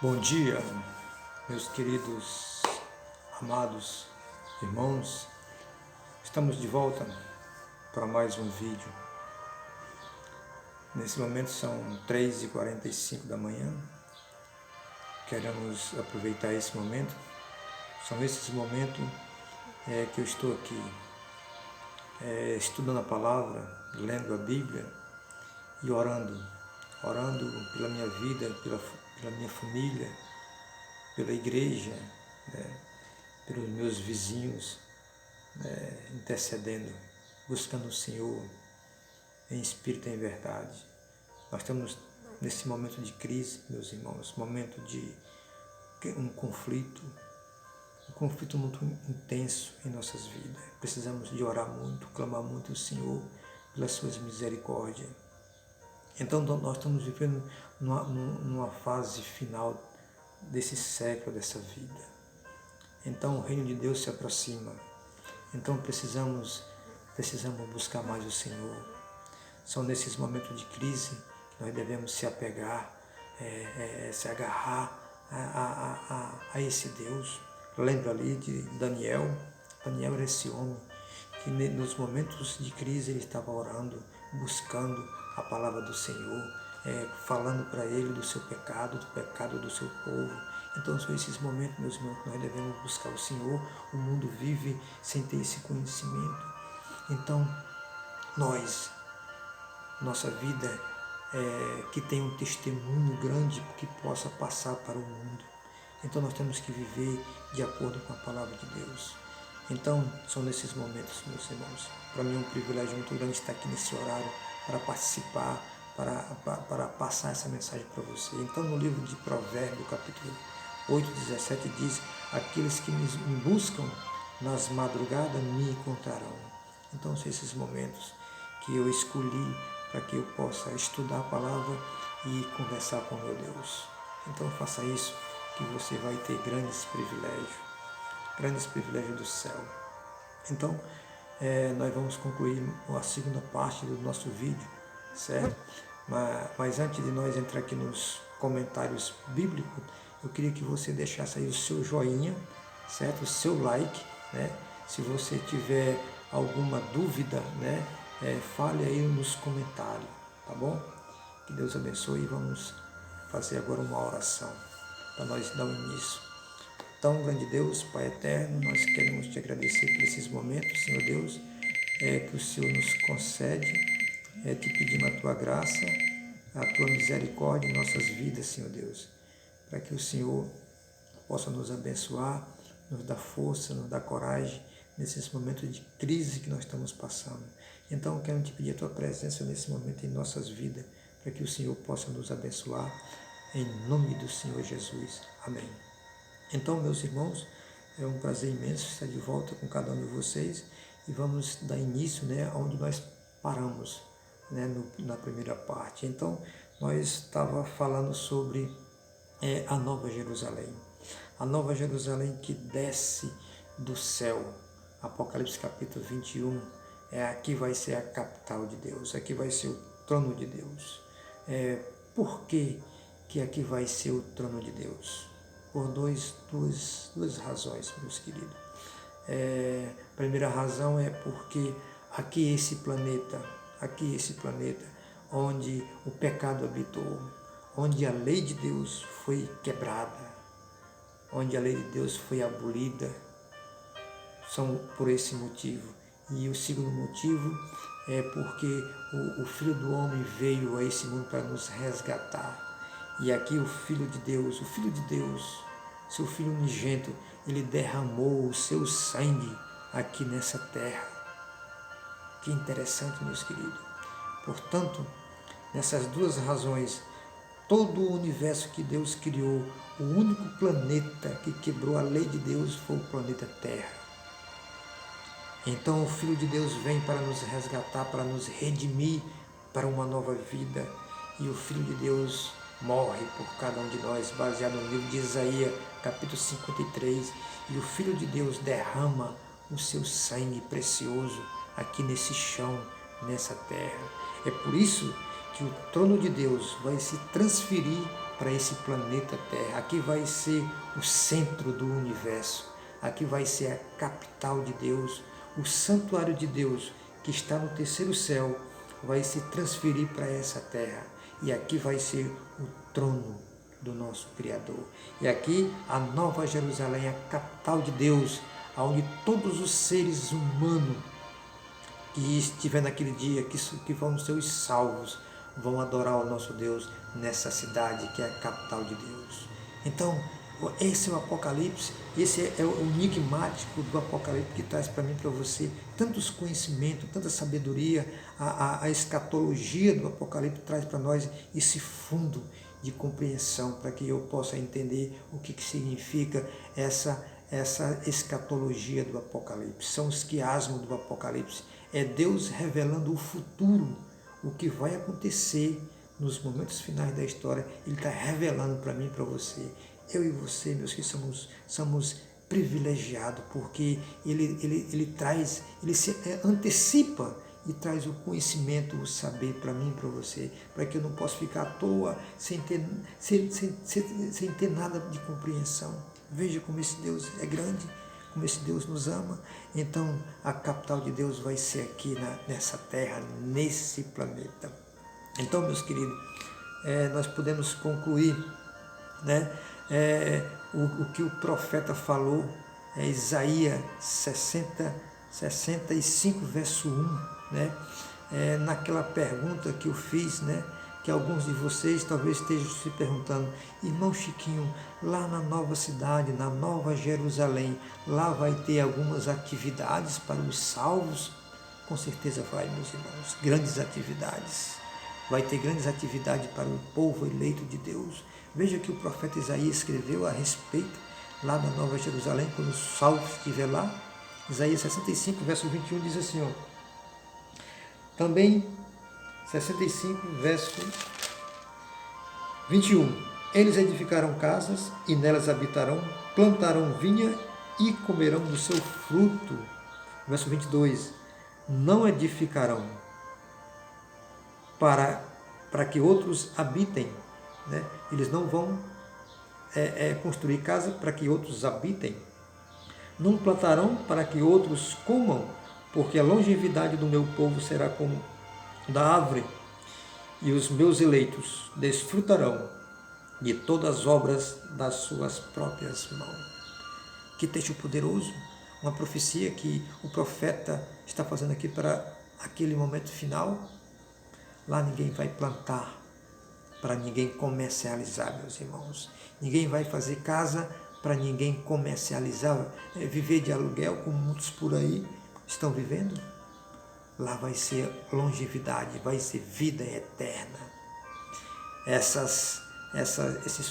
Bom dia, meus queridos, amados irmãos. Estamos de volta para mais um vídeo. Nesse momento são 3h45 da manhã. Queremos aproveitar esse momento. São esses momentos que eu estou aqui estudando a palavra, lendo a Bíblia e orando pela minha vida, pela minha família, pela igreja, pelos meus vizinhos, intercedendo, buscando o Senhor em espírito e em verdade. Nós estamos nesse momento de crise, meus irmãos, momento de um conflito muito intenso em nossas vidas. Precisamos de orar muito, clamar muito ao Senhor pelas suas misericórdias. Então nós estamos vivendo numa fase final desse século, dessa vida. Então o reino de Deus se aproxima. Então precisamos buscar mais o Senhor. São nesses momentos de crise que nós devemos se apegar, se agarrar a esse Deus. Lembra ali de Daniel? Daniel era esse homem que nos momentos de crise ele estava orando, buscando a palavra do Senhor, falando para ele do seu pecado, do pecado do seu povo. Então são esses momentos, meus irmãos, que nós devemos buscar o Senhor. O mundo vive sem ter esse conhecimento. Então, nossa vida que tem um testemunho grande que possa passar para o mundo. Então nós temos que viver de acordo com a palavra de Deus. Então, são nesses momentos, meus irmãos. Para mim é um privilégio muito grande estar aqui nesse horário para participar, para passar essa mensagem para você. Então, no livro de Provérbios, capítulo 8:17, diz: aqueles que me buscam nas madrugadas me encontrarão. Então, são esses momentos que eu escolhi para que eu possa estudar a palavra e conversar com meu Deus. Então, faça isso, que você vai ter grandes privilégios do céu. Então, nós vamos concluir a segunda parte do nosso vídeo, certo? Mas antes de nós entrar aqui nos comentários bíblicos, eu queria que você deixasse aí o seu joinha, certo? O seu like, né? Se você tiver alguma dúvida, né? Fale aí nos comentários, tá bom? Que Deus abençoe e vamos fazer agora uma oração para nós dar o início. Então, grande Deus, Pai eterno, nós queremos te agradecer por esses momentos, Senhor Deus, que o Senhor nos concede, te pedimos a tua graça, a tua misericórdia em nossas vidas, Senhor Deus, para que o Senhor possa nos abençoar, nos dar força, nos dar coragem nesses momentos de crise que nós estamos passando. Então, eu quero te pedir a tua presença nesse momento em nossas vidas, para que o Senhor possa nos abençoar, em nome do Senhor Jesus. Amém. Então, meus irmãos, é um prazer imenso estar de volta com cada um de vocês e vamos dar início, onde nós paramos, na primeira parte. Então, nós estávamos falando sobre a Nova Jerusalém. A Nova Jerusalém que desce do céu. Apocalipse capítulo 21. Aqui vai ser a capital de Deus, aqui vai ser o trono de Deus. Por que aqui vai ser o trono de Deus? Por duas razões, meus queridos. A primeira razão é porque aqui esse planeta, onde o pecado habitou, onde a lei de Deus foi quebrada, onde a lei de Deus foi abolida, são por esse motivo. E o segundo motivo é porque o Filho do Homem veio a esse mundo para nos resgatar. E aqui o Filho de Deus, seu Filho unigênito, ele derramou o seu sangue aqui nessa terra. Que interessante, meus queridos. Portanto, nessas duas razões, todo o universo que Deus criou, o único planeta que quebrou a lei de Deus foi o planeta Terra. Então o Filho de Deus vem para nos resgatar, para nos redimir para uma nova vida. E o Filho de Deus morre por cada um de nós, baseado no livro de Isaías, capítulo 53. E o Filho de Deus derrama o seu sangue precioso aqui nesse chão, nessa terra. É por isso que o trono de Deus vai se transferir para esse planeta Terra. Aqui vai ser o centro do universo. Aqui vai ser a capital de Deus. O santuário de Deus, que está no terceiro céu, vai se transferir para essa terra. E aqui vai ser o trono do nosso Criador. E aqui a Nova Jerusalém, a capital de Deus, onde todos os seres humanos que estiver naquele dia, que vão ser os salvos, vão adorar o nosso Deus nessa cidade que é a capital de Deus. Então, esse é o Apocalipse, esse é o enigmático do Apocalipse que traz para mim e para você tantos conhecimentos, tanta sabedoria. A escatologia do Apocalipse traz para nós esse fundo de compreensão para que eu possa entender o que significa essa escatologia do Apocalipse. São os quiasmos do Apocalipse. É Deus revelando o futuro, o que vai acontecer nos momentos finais da história. Ele está revelando para mim e para você. Eu e você, meus filhos, somos privilegiados, porque ele se antecipa e traz o conhecimento, o saber para mim e para você, para que eu não possa ficar à toa, sem ter nada de compreensão. Veja como esse Deus é grande, como esse Deus nos ama. Então, a capital de Deus vai ser aqui nessa terra, nesse planeta. Então, meus queridos, nós podemos concluir, né, o que o profeta falou, Isaías 65, verso 1, né, naquela pergunta que eu fiz, né, que alguns de vocês talvez estejam se perguntando: irmão Chiquinho, lá na nova cidade, na Nova Jerusalém, lá vai ter algumas atividades para os salvos? Com certeza vai, meus irmãos, grandes atividades. Vai ter grandes atividades para o povo eleito de Deus. Veja que o profeta Isaías escreveu a respeito lá na Nova Jerusalém, quando os salvos estiver lá. Isaías 65, verso 21 diz assim, ó, também 65, verso 21. Eles edificarão casas e nelas habitarão, plantarão vinha e comerão do seu fruto. Verso 22. Não edificarão para que outros habitem, né? Eles não vão construir casa para que outros habitem. Não plantarão para que outros comam, porque a longevidade do meu povo será como da árvore, e os meus eleitos desfrutarão de todas as obras das suas próprias mãos. Que texto poderoso, uma profecia que o profeta está fazendo aqui para aquele momento final. Lá ninguém vai plantar para ninguém comercializar, meus irmãos. Ninguém vai fazer casa para ninguém comercializar, viver de aluguel, como muitos por aí estão vivendo. Lá vai ser longevidade, vai ser vida eterna. Esses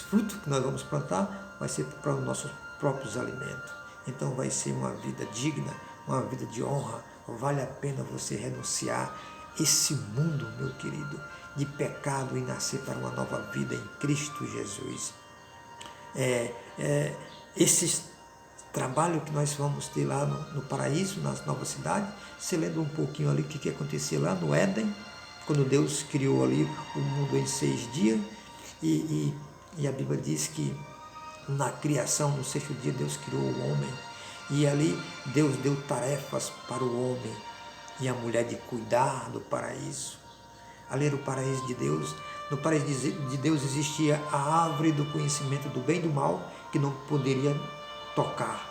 frutos que nós vamos plantar vai ser para os nossos próprios alimentos. Então vai ser uma vida digna, uma vida de honra. Vale a pena você renunciar esse mundo, meu querido, de pecado e nascer para uma nova vida em Cristo Jesus. Esse trabalho que nós vamos ter lá no paraíso, na nova cidade, você lendo um pouquinho ali o que acontecia lá no Éden, quando Deus criou ali o mundo em 6 dias, e a Bíblia diz que na criação, no 6º dia, Deus criou o homem, e ali Deus deu tarefas para o homem e a mulher de cuidar do paraíso. Ali era o paraíso de Deus. No paraíso de Deus existia a árvore do conhecimento do bem e do mal, que não poderia tocar.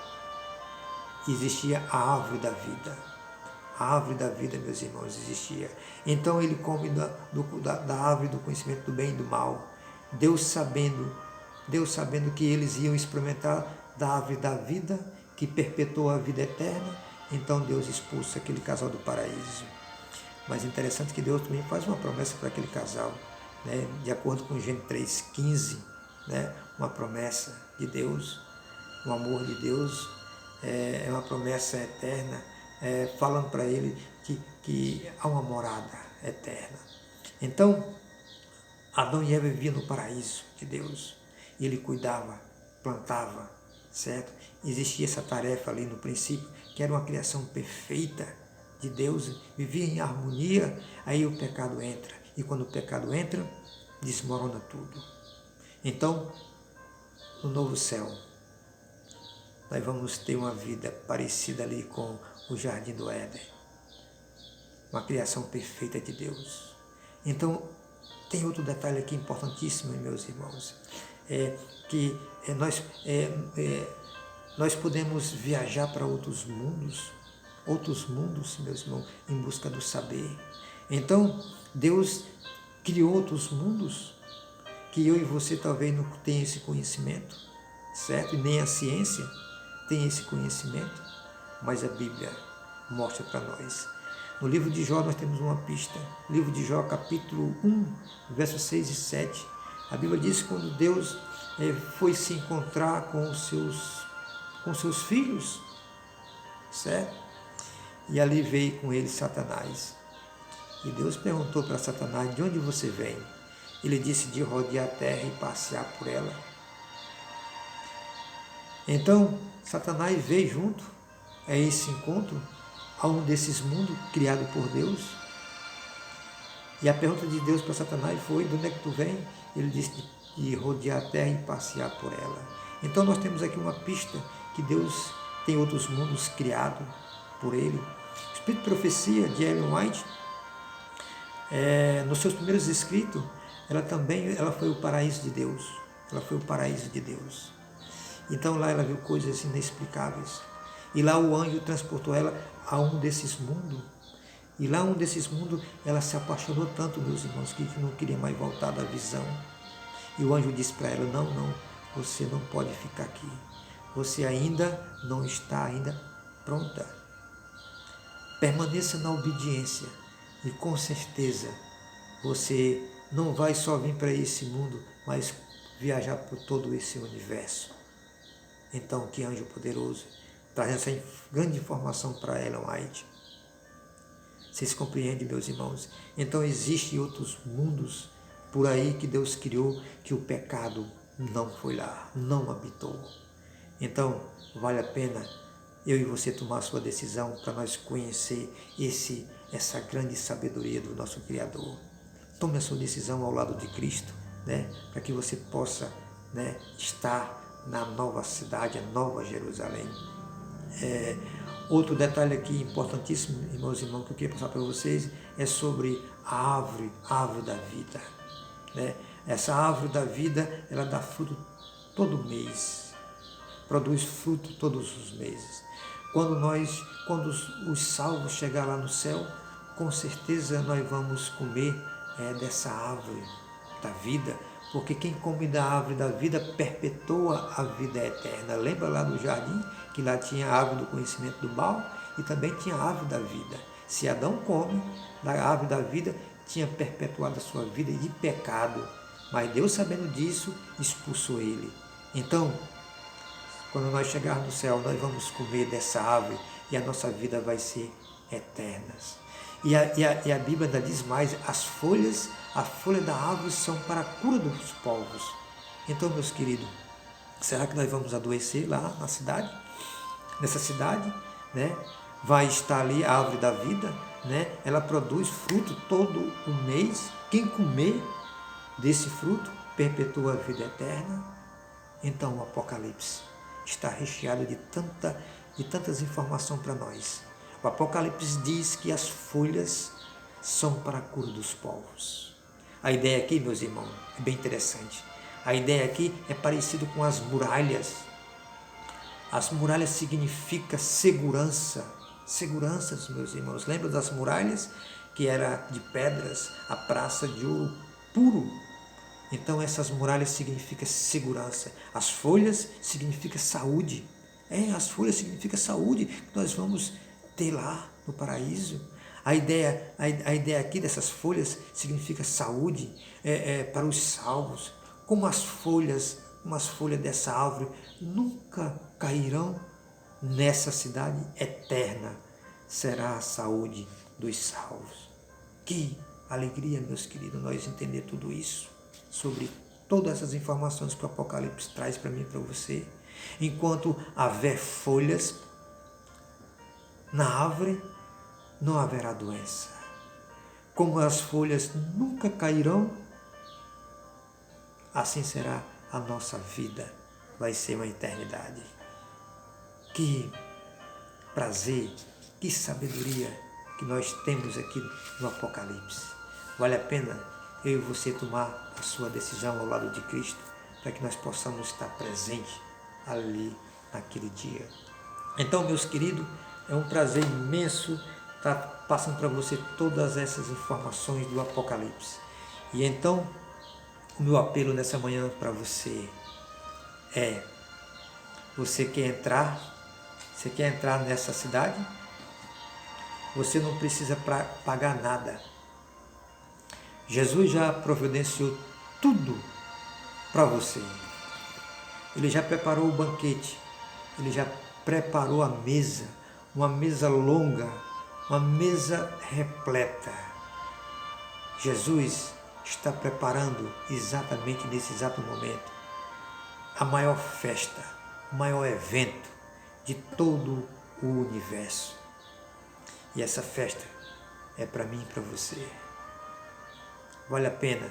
Existia a árvore da vida. A árvore da vida, meus irmãos, existia. Então ele come da árvore do conhecimento do bem e do mal. Deus sabendo que eles iam experimentar da árvore da vida, que perpetua a vida eterna, então Deus expulsa aquele casal do paraíso. Mas interessante que Deus também faz uma promessa para aquele casal, né? De acordo com Gênesis 3,15, né? Uma promessa de Deus, o amor de Deus, é uma promessa eterna, falando para ele que há uma morada eterna. Então, Adão e Eva viviam no paraíso de Deus, e ele cuidava, plantava, certo? Existia essa tarefa ali no princípio, que era uma criação perfeita de Deus, vivia em harmonia. Aí o pecado entra, e quando o pecado entra, desmorona tudo. Então, no novo céu, nós vamos ter uma vida parecida ali com o Jardim do Éden, uma criação perfeita de Deus. Então, tem outro detalhe aqui importantíssimo, meus irmãos, nós podemos viajar para outros mundos, meus irmãos, em busca do saber. Então, Deus criou outros mundos que eu e você talvez não tenham esse conhecimento, certo? E nem a ciência tem esse conhecimento, mas a Bíblia mostra para nós. No livro de Jó nós temos uma pista. Livro de Jó, capítulo 1, versos 6 e 7. A Bíblia diz que quando Deus foi se encontrar com seus filhos, certo? E ali veio com ele Satanás. E Deus perguntou para Satanás: de onde você vem? Ele disse: de rodear a terra e passear por ela. Então, Satanás veio junto a esse encontro, a um desses mundos criado por Deus. E a pergunta de Deus para Satanás foi: de onde é que tu vem? Ele disse: de rodear a terra e passear por ela. Então nós temos aqui uma pista que Deus tem outros mundos criados por Ele. O Espírito de Profecia de Ellen White, nos seus primeiros escritos, ela foi o paraíso de Deus. Ela foi o paraíso de Deus. Então lá ela viu coisas inexplicáveis. E lá o anjo transportou ela a um desses mundos. E lá um desses mundos ela se apaixonou tanto, meus irmãos, que não queria mais voltar da visão. E o anjo disse para ela: não, você não pode ficar aqui. Você ainda não está pronta. Permaneça na obediência e com certeza você não vai só vir para esse mundo, mas viajar por todo esse universo. Então, que anjo poderoso, trazendo essa grande informação para Ellen White. Vocês compreendem, meus irmãos? Então, existem outros mundos por aí que Deus criou, que o pecado não foi lá, não habitou. Então, vale a pena eu e você tomar a sua decisão para nós conhecer essa grande sabedoria do nosso Criador. Tome a sua decisão ao lado de Cristo, né? Para que você possa, né, estar na nova cidade, a nova Jerusalém. Outro detalhe aqui importantíssimo, meus irmãos, que eu queria passar para vocês, é sobre a árvore da vida. Né? Essa árvore da vida, ela dá fruto todo mês, produz fruto todos os meses. Quando os salvos chegar lá no céu, com certeza nós vamos comer dessa árvore da vida, porque quem come da árvore da vida perpetua a vida eterna. Lembra lá do jardim, que lá tinha a árvore do conhecimento do mal e também tinha a árvore da vida. Se Adão come da árvore da vida, tinha perpetuado a sua vida de pecado, mas Deus, sabendo disso, expulsou ele. Então, quando nós chegarmos no céu, nós vamos comer dessa árvore e a nossa vida vai ser eterna. E a Bíblia ainda diz mais: a folha da árvore são para a cura dos povos. Então, meus queridos, será que nós vamos adoecer lá na cidade? Nessa cidade, né? Vai estar ali a árvore da vida, né? Ela produz fruto todo o mês. Quem comer desse fruto perpetua a vida eterna. Então o Apocalipse está recheado de tantas informações para nós. O Apocalipse diz que as folhas são para a cura dos povos. A ideia aqui, meus irmãos, é bem interessante. A ideia aqui é parecida com as muralhas. As muralhas significam segurança. Segurança, meus irmãos. Lembra das muralhas? Que era de pedras, a praça de ouro puro. Então essas muralhas significam segurança. As folhas significam saúde. As folhas significam saúde que nós vamos ter lá no paraíso. A ideia aqui dessas folhas significa saúde para os salvos. Como as folhas dessa árvore nunca cairão nessa cidade eterna, será a saúde dos salvos. Que alegria, meus queridos, nós entender tudo isso, sobre todas essas informações que o Apocalipse traz para mim e para você. Enquanto haver folhas na árvore, não haverá doença. Como as folhas nunca cairão, assim será a nossa vida vai ser uma eternidade. Que prazer, que sabedoria que nós temos aqui no Apocalipse. Vale a pena eu e você tomar a sua decisão ao lado de Cristo, para que nós possamos estar presentes ali naquele dia. Então, meus queridos, é um prazer imenso estar passando para você todas essas informações do Apocalipse. E então, o meu apelo nessa manhã para você é: você quer entrar nessa cidade? Você não precisa pagar nada. Jesus já providenciou tudo para você. Ele já preparou o banquete, ele já preparou a mesa, uma mesa longa, uma mesa repleta. Jesus está preparando exatamente nesse exato momento a maior festa, o maior evento de todo o universo. E essa festa é para mim e para você. Vale a pena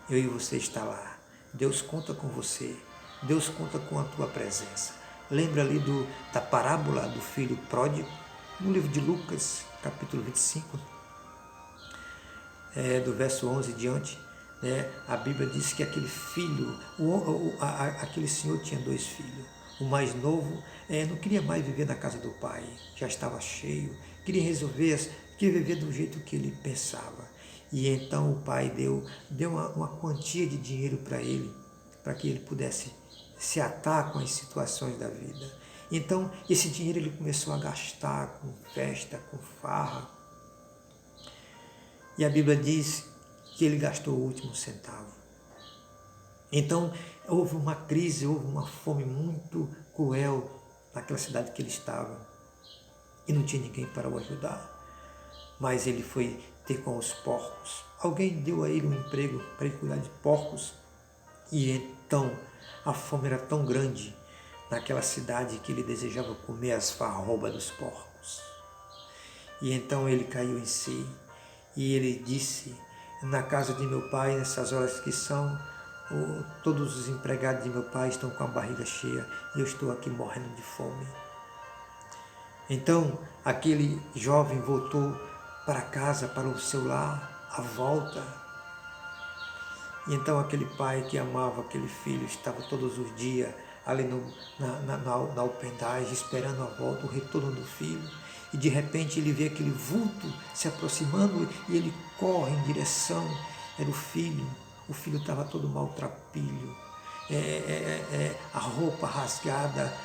eu e você estar lá. Deus conta com você. Deus conta com a tua presença. Lembra ali da parábola do filho pródigo, no livro de Lucas, capítulo 25, do verso 11 em diante, né? A Bíblia diz que aquele filho, aquele senhor tinha 2 filhos. O mais novo não queria mais viver na casa do pai, já estava cheio, queria viver do jeito que ele pensava. E então o pai deu uma quantia de dinheiro para ele, para que ele pudesse se atar com as situações da vida. Então esse dinheiro ele começou a gastar com festa, com farra. E a Bíblia diz que ele gastou o último centavo. Então houve uma crise, houve uma fome muito cruel naquela cidade que ele estava. E não tinha ninguém para o ajudar. Mas ele foi ter com os porcos. Alguém deu a ele um emprego para ele cuidar de porcos. E então a fome era tão grande naquela cidade que ele desejava comer as farrobas dos porcos. E então ele caiu em si. E ele disse: na casa de meu pai, nessas horas que são, todos os empregados de meu pai estão com a barriga cheia e eu estou aqui morrendo de fome. Então aquele jovem voltou para casa, para o seu lar, à volta. E então aquele pai que amava aquele filho estava todos os dias ali na alpendagem, esperando a volta, o retorno do filho. E de repente ele vê aquele vulto se aproximando e ele corre em direção. Era o filho. O filho estava todo maltrapilho, a roupa rasgada,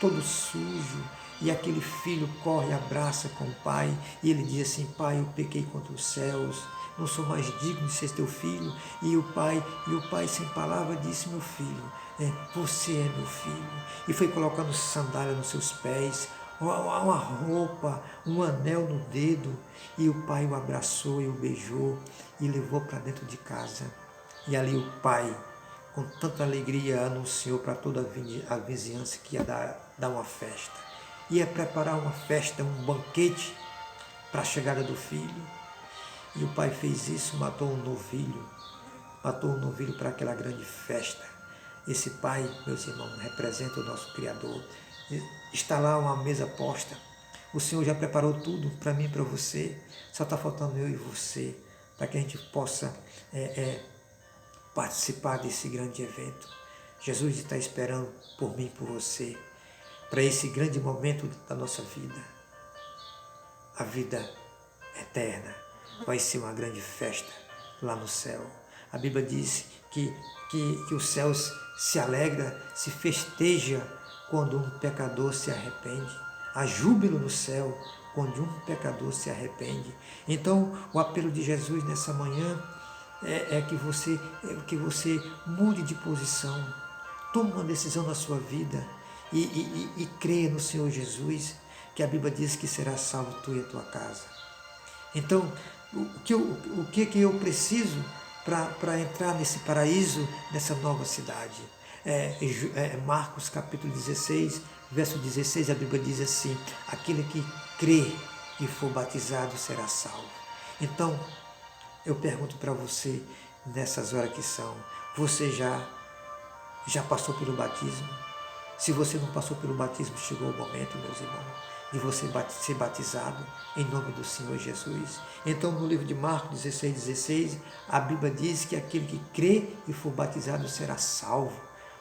todo sujo. E aquele filho corre, abraça com o pai e ele diz assim: pai, eu pequei contra os céus, não sou mais digno de ser teu filho. E o pai sem palavra disse: meu filho, você é meu filho. E foi colocando sandália nos seus pés, uma roupa, um anel no dedo. E o pai o abraçou e o beijou e levou para dentro de casa. E ali o pai, com tanta alegria, anunciou para toda a vizinhança que ia dar uma festa. Ia preparar uma festa, um banquete para a chegada do filho. E o pai fez isso, matou um novilho para aquela grande festa. Esse pai, meus irmãos, representa o nosso Criador. Está lá uma mesa posta. O Senhor já preparou tudo para mim e para você. Só está faltando eu e você, para que a gente possa participar desse grande evento. Jesus está esperando por mim e por você, para esse grande momento da nossa vida. A vida eterna vai ser uma grande festa lá no céu. A Bíblia diz que os céus se alegra, se festeja quando um pecador se arrepende. Há júbilo no céu quando um pecador se arrepende. Então, o apelo de Jesus nessa manhã é que você mude de posição, tome uma decisão na sua vida e creia no Senhor Jesus, que a Bíblia diz que será salvo tu e a tua casa. Então, o que eu preciso para entrar nesse paraíso, nessa nova cidade? Marcos capítulo 16, verso 16, a Bíblia diz assim: aquele que crê e for batizado será salvo. Então, eu pergunto para você, nessas horas que são, você já Já passou pelo batismo? Se você não passou pelo batismo, chegou o momento, meus irmãos, de você ser batizado em nome do Senhor Jesus. Então, no livro de Marcos 16:16, a Bíblia diz que aquele que crê e for batizado será salvo.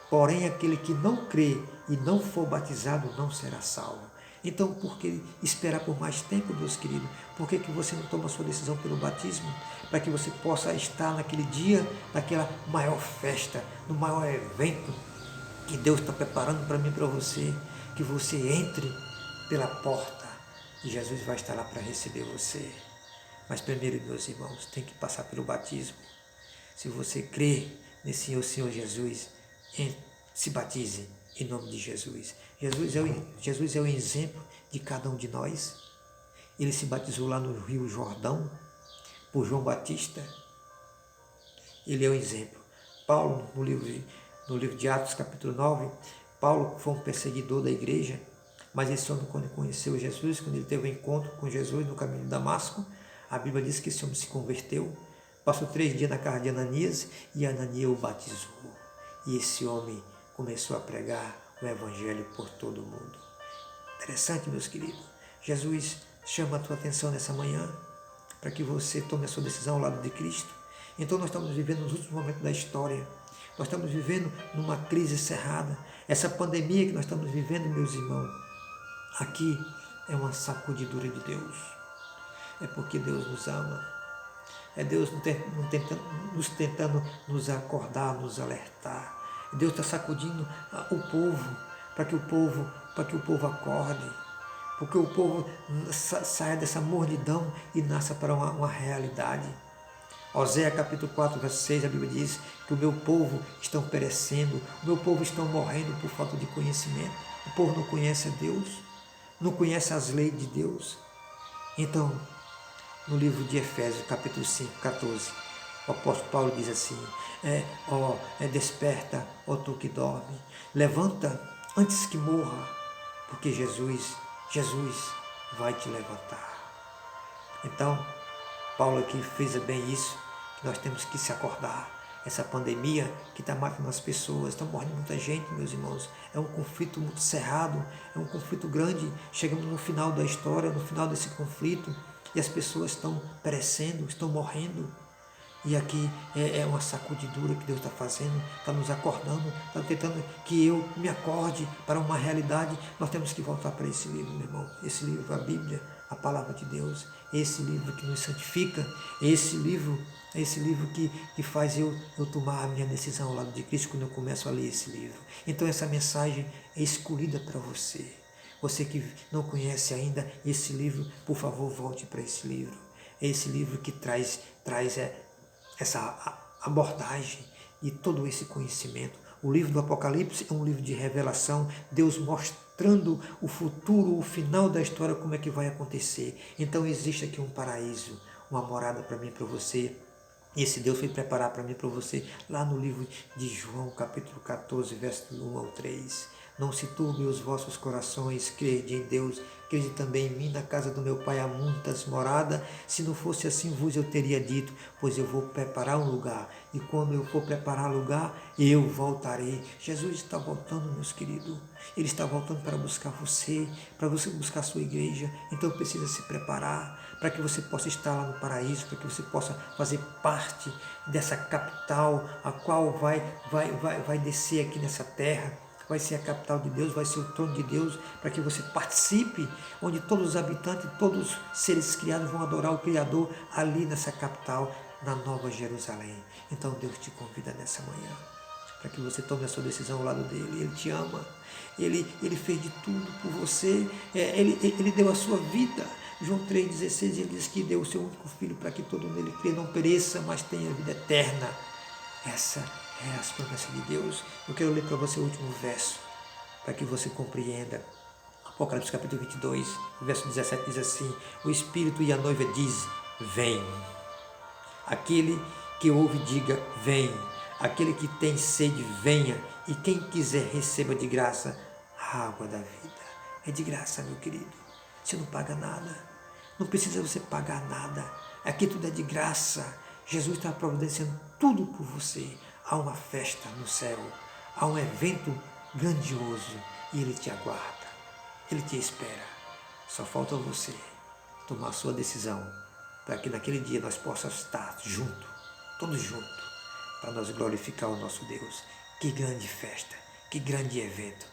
Porém, aquele que não crê e não for batizado não será salvo. Então, por que esperar por mais tempo, meus queridos? Por que você não toma a sua decisão pelo batismo? Para que você possa estar naquele dia, naquela maior festa, no maior evento que Deus está preparando para mim e para você, que você entre pela porta e Jesus vai estar lá para receber você. Mas primeiro, meus irmãos, tem que passar pelo batismo. Se você crê nesse Senhor Jesus, se batize em nome de Jesus. Jesus é o exemplo de cada um de nós. Ele se batizou lá no Rio Jordão, por João Batista. Ele é o exemplo. Paulo, no livro de Atos, capítulo 9, Paulo foi um perseguidor da igreja, mas esse homem, quando conheceu Jesus, quando ele teve um encontro com Jesus no caminho de Damasco, a Bíblia diz que esse homem se converteu, passou 3 dias na casa de Ananias e Ananias o batizou. E esse homem começou a pregar o Evangelho por todo o mundo. Interessante, meus queridos. Jesus chama a tua atenção nessa manhã para que você tome a sua decisão ao lado de Cristo. Então nós estamos vivendo nos últimos momentos da história. Nós estamos vivendo numa crise cerrada. Essa pandemia que nós estamos vivendo, meus irmãos, aqui é uma sacudidura de Deus. É porque Deus nos ama. É Deus nos tentando nos acordar, nos alertar. Deus está sacudindo o povo para que o povo acorde, porque o povo saia dessa mornidão e nasça para uma realidade. Oséias capítulo 4, verso 6, a Bíblia diz que o meu povo estão perecendo, o meu povo estão morrendo por falta de conhecimento. O povo não conhece a Deus, não conhece as leis de Deus. Então, no livro de Efésios, capítulo 5, 14, o apóstolo Paulo diz assim: desperta, ó tu que dorme, levanta antes que morra, porque Jesus vai te levantar. Então, Paulo aqui fez bem isso, que nós temos que se acordar. Essa pandemia que está matando as pessoas, está morrendo muita gente, meus irmãos. É um conflito muito cerrado, é um conflito grande. Chegamos no final da história, no final desse conflito, e as pessoas estão perecendo, estão morrendo. E aqui é uma sacudidura que Deus está fazendo, está nos acordando, está tentando que eu me acorde para uma realidade. Nós temos que voltar para esse livro, meu irmão. Esse livro, a Bíblia, a Palavra de Deus, esse livro que nos santifica, esse livro que faz eu tomar a minha decisão ao lado de Cristo quando eu começo a ler esse livro. Então essa mensagem é escolhida para você. Você que não conhece ainda esse livro, por favor, volte para esse livro. É esse livro que traz essa abordagem de todo esse conhecimento. O livro do Apocalipse é um livro de revelação, Deus mostrando o futuro, o final da história, como é que vai acontecer. Então existe aqui um paraíso, uma morada para mim e para você. E esse Deus foi preparar para mim e para você lá no livro de João, capítulo 14, verso 1 ao 3. Não se turbe os vossos corações, crede em Deus, crede também em mim. Na casa do meu Pai há muitas moradas. Se não fosse assim, vos eu teria dito, pois eu vou preparar um lugar. E quando eu for preparar lugar, eu voltarei. Jesus está voltando, meus queridos. Ele está voltando para buscar você, para você buscar a sua igreja. Então precisa se preparar para que você possa estar lá no paraíso, para que você possa fazer parte dessa capital, a qual vai descer aqui nessa terra. Vai ser a capital de Deus, vai ser o trono de Deus, para que você participe, onde todos os habitantes, todos os seres criados vão adorar o Criador ali nessa capital, na Nova Jerusalém. Então Deus te convida nessa manhã, para que você tome a sua decisão ao lado dele. Ele te ama, ele fez de tudo por você, ele deu a sua vida. João 3,16, ele diz que deu o seu único filho para que todo nele crê, não pereça, mas tenha vida eterna. Essa é as promessas de Deus. Eu quero ler para você o último verso, para que você compreenda. Apocalipse capítulo 22, verso 17 diz assim: o Espírito e a noiva diz, vem. Aquele que ouve diga, vem. Aquele que tem sede, venha. E quem quiser, receba de graça a água da vida. É de graça, meu querido. Você não paga nada. Não precisa você pagar nada. Aqui tudo é de graça. Jesus está providenciando tudo por você. Há uma festa no céu. Há um evento grandioso e Ele te aguarda, Ele te espera. Só falta você tomar a sua decisão para que naquele dia nós possamos estar juntos, todos juntos, para nós glorificar o nosso Deus. Que grande festa, que grande evento.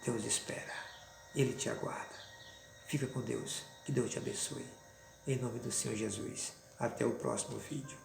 Deus espera, Ele te aguarda. Fica com Deus, que Deus te abençoe. Em nome do Senhor Jesus. Até o próximo vídeo.